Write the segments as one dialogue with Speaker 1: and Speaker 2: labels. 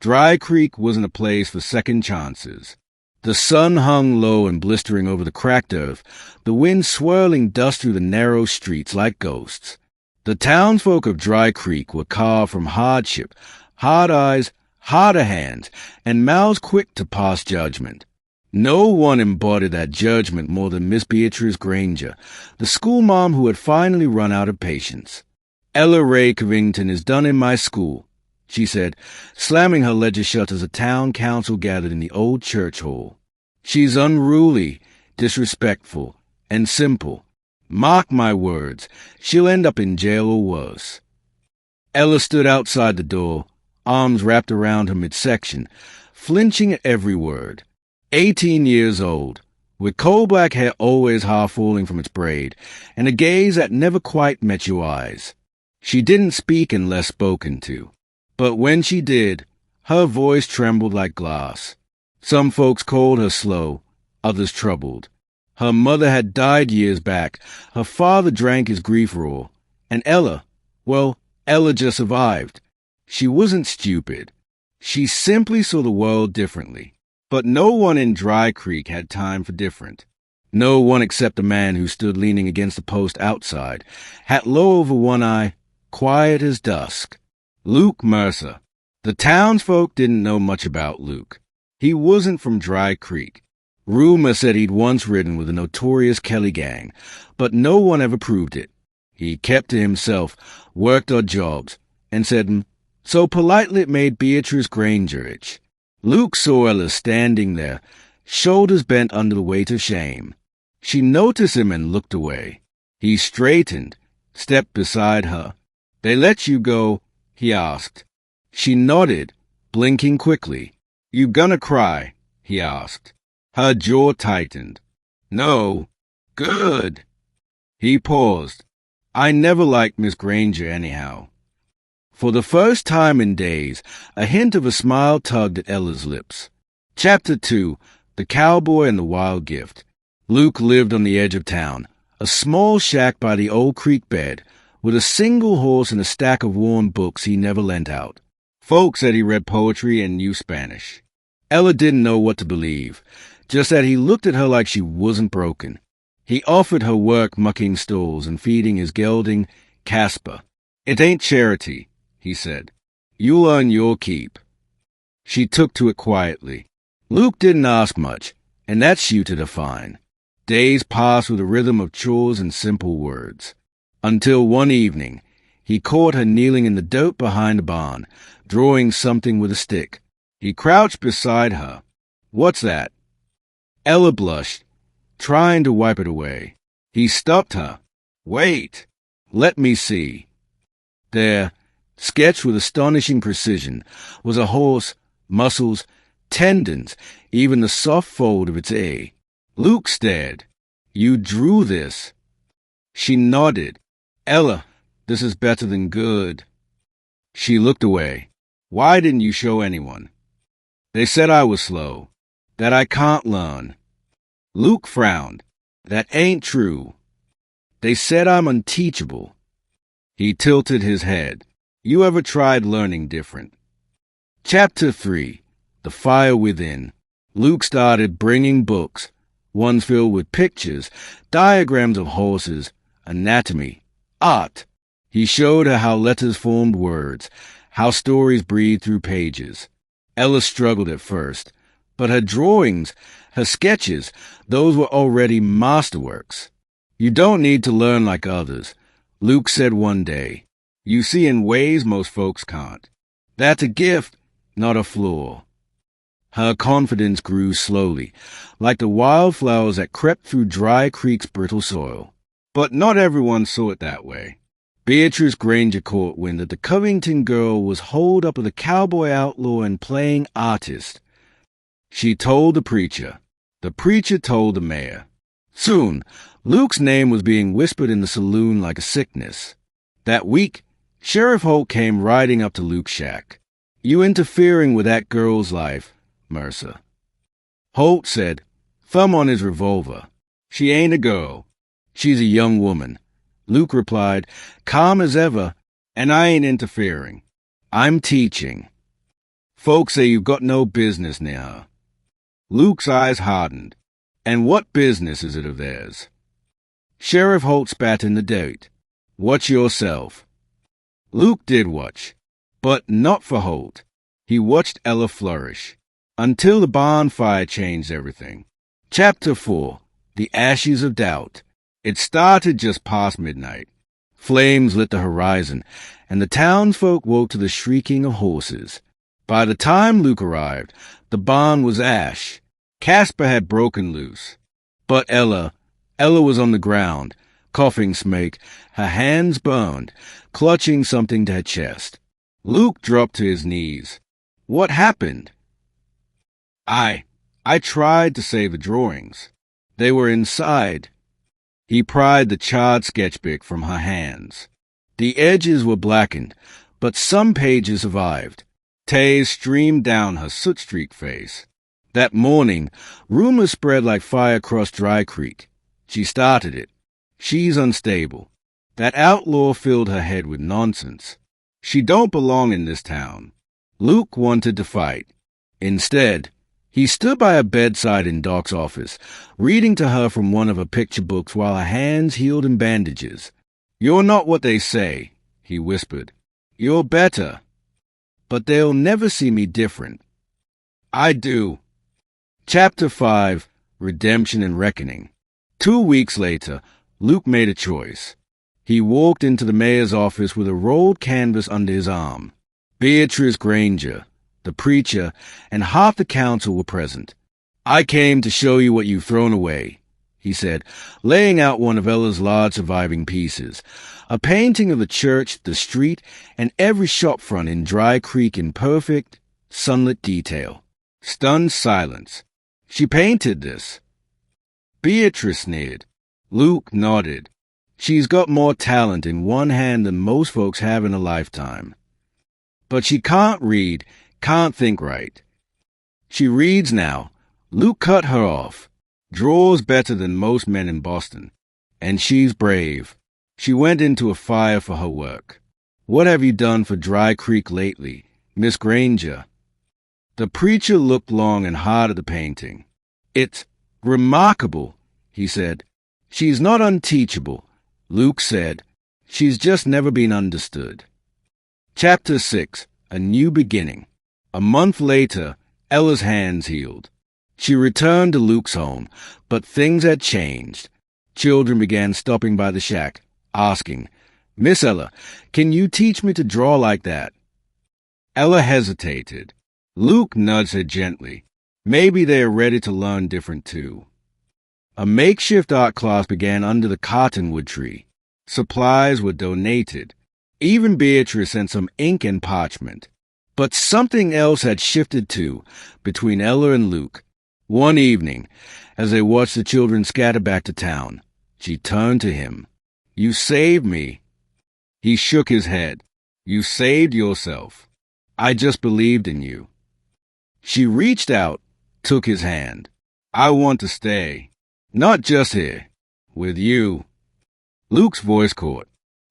Speaker 1: Dry Creek wasn't a place for second chances. The sun hung low and blistering over the cracked earth, the wind swirling dust through the narrow streets like ghosts. The townsfolk of Dry Creek were carved from hardship, hard eyes, harder hands, and mouths quick to pass judgment. No one embodied that judgment more than Miss Beatrice Granger, the schoolma'am who had finally run out of patience. "Ella Ray Covington is done in my school," she said, slamming her ledger shut as the town council gathered in the old church hall. "She's unruly, disrespectful, and simple. Mark my words, she'll end up in jail or worse." Ella stood outside the door, arms wrapped around her midsection, flinching at every word. 18 years old, with coal-black hair always half falling from its braid, and a gaze that never quite met your eyes. She didn't speak unless spoken to, but when she did, her voice trembled like glass. Some folks called her slow, others troubled. Her mother had died years back, her father drank his grief raw, and Ella just survived. She wasn't stupid. She simply saw the world differently. But no one in Dry Creek had time for different. No one except the man who stood leaning against the post outside, hat low over one eye, quiet as dusk. Luke Mercer. The townsfolk didn't know much about Luke. He wasn't from Dry Creek. Rumor said he'd once ridden with the notorious Kelly gang, but no one ever proved it. He kept to himself, worked odd jobs, and said so politely it made Beatrice Granger itch. Luke saw Ella standing there, shoulders bent under the weight of shame. She noticed him and looked away. He straightened, stepped beside her. "They let you go?" he asked. She nodded, blinking quickly. "You gonna cry?" he asked. Her jaw tightened. "No." "Good." He paused. "I never liked Miss Granger anyhow." For the first time in days, a hint of a smile tugged at Ella's lips. Chapter 2, The Cowboy and the Wild Gift. Luke lived on the edge of town, a small shack by the old creek bed, with a single horse and a stack of worn books he never lent out. Folks said he read poetry and knew Spanish. Ella didn't know what to believe, just that he looked at her like she wasn't broken. He offered her work mucking stalls and feeding his gelding, Casper. "It ain't charity," he said. "You'll earn your keep." She took to it quietly. Luke didn't ask much, and that suited her fine. Days passed with a rhythm of chores and simple words. Until one evening, he caught her kneeling in the dirt behind the barn, drawing something with a stick. He crouched beside her. "What's that?" Ella blushed, trying to wipe it away. He stopped her. "Wait. Let me see." There, sketched with astonishing precision, was a horse, muscles, tendons, even the soft fold of its A. Luke stared. "You drew this?" She nodded. "Ella, this is better than good." She looked away. "Why didn't you show anyone?" "They said I was slow, that I can't learn." Luke frowned. "That ain't true. They said I'm unteachable." He tilted his head. "You ever tried learning different?" Chapter 3, The Fire Within. Luke started bringing books, ones filled with pictures, diagrams of horses, anatomy, art. He showed her how letters formed words, how stories breathed through pages. Ella struggled at first, but her drawings, her sketches, those were already masterworks. "You don't need to learn like others," Luke said one day. "You see in ways most folks can't. That's a gift, not a flaw." Her confidence grew slowly, like the wildflowers that crept through Dry Creek's brittle soil. But not everyone saw it that way. Beatrice Granger caught wind that the Covington girl was holed up with a cowboy outlaw and playing artist. She told the preacher. The preacher told the mayor. Soon, Luke's name was being whispered in the saloon like a sickness. That week, Sheriff Holt came riding up to Luke's shack. "You interfering with that girl's life, Mercer." Holt said, thumb on his revolver. "She ain't a girl. She's a young woman." Luke replied, calm as ever, "And I ain't interfering. I'm teaching." Folks say you've got no business near her. Luke's eyes hardened. And what business is it of theirs? Sheriff Holt spat in the dirt. Watch yourself. Luke did watch, but not for Holt. He watched Ella flourish, until the bonfire changed everything. Chapter 4. The Ashes of Doubt. It started just past midnight. Flames lit the horizon, and the townsfolk woke to the shrieking of horses. By the time Luke arrived, the barn was ash. Casper had broken loose. But Ella was on the ground, coughing smoke, her hands burned, clutching something to her chest. Luke dropped to his knees. What happened? I tried to save the drawings. They were inside. He pried the charred sketchbook from her hands. The edges were blackened, but some pages survived. Tears streamed down her soot-streaked face. That morning, rumors spread like fire across Dry Creek. She started it. She's unstable. That outlaw filled her head with nonsense. She don't belong in this town. Luke wanted to fight. Instead, he stood by her bedside in Doc's office, reading to her from one of her picture books while her hands healed in bandages. You're not what they say, he whispered. You're better. But they'll never see me different. I do. Chapter 5. Redemption and Reckoning. 2 weeks later, Luke made a choice. He walked into the mayor's office with a rolled canvas under his arm. Beatrice Granger, the preacher, and half the council were present. I came to show you what you've thrown away, he said, laying out one of Ella's large surviving pieces, a painting of the church, the street, and every shop front in Dry Creek in perfect, sunlit detail. Stunned silence. She painted this. Beatrice sneered. Luke nodded. She's got more talent in one hand than most folks have in a lifetime. But she can't read, can't think right. She reads now. Luke cut her off. Draws better than most men in Boston. And she's brave. She went into a fire for her work. What have you done for Dry Creek lately, Miss Granger? The preacher looked long and hard at the painting. It's remarkable, he said. She's not unteachable, Luke said. She's just never been understood. Chapter 6. A New Beginning. A month later, Ella's hands healed. She returned to Luke's home, but things had changed. Children began stopping by the shack, asking, Miss Ella, can you teach me to draw like that? Ella hesitated. Luke nudged her gently. Maybe they are ready to learn different too. A makeshift art class began under the cottonwood tree. Supplies were donated. Even Beatrice sent some ink and parchment. But something else had shifted too, between Ella and Luke. One evening, as they watched the children scatter back to town, she turned to him. You saved me. He shook his head. You saved yourself. I just believed in you. She reached out, took his hand. I want to stay. Not just here. With you. Luke's voice caught.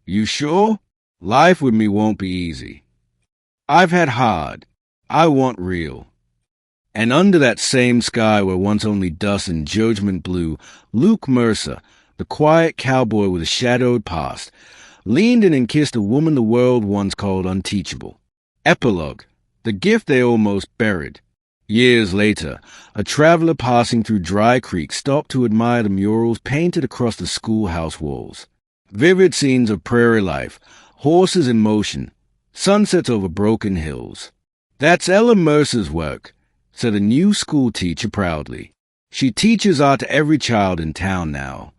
Speaker 1: You sure? Life with me won't be easy. I've had hard. I want real. And under that same sky where once only dust and judgment blew, Luke Mercer, the quiet cowboy with a shadowed past, leaned in and kissed a woman the world once called unteachable. Epilogue. The gift they almost buried. Years later, a traveler passing through Dry Creek stopped to admire the murals painted across the schoolhouse walls. Vivid scenes of prairie life, horses in motion, sunsets over broken hills. That's Ella Mercer's work, said a new school teacher proudly. She teaches art to every child in town now.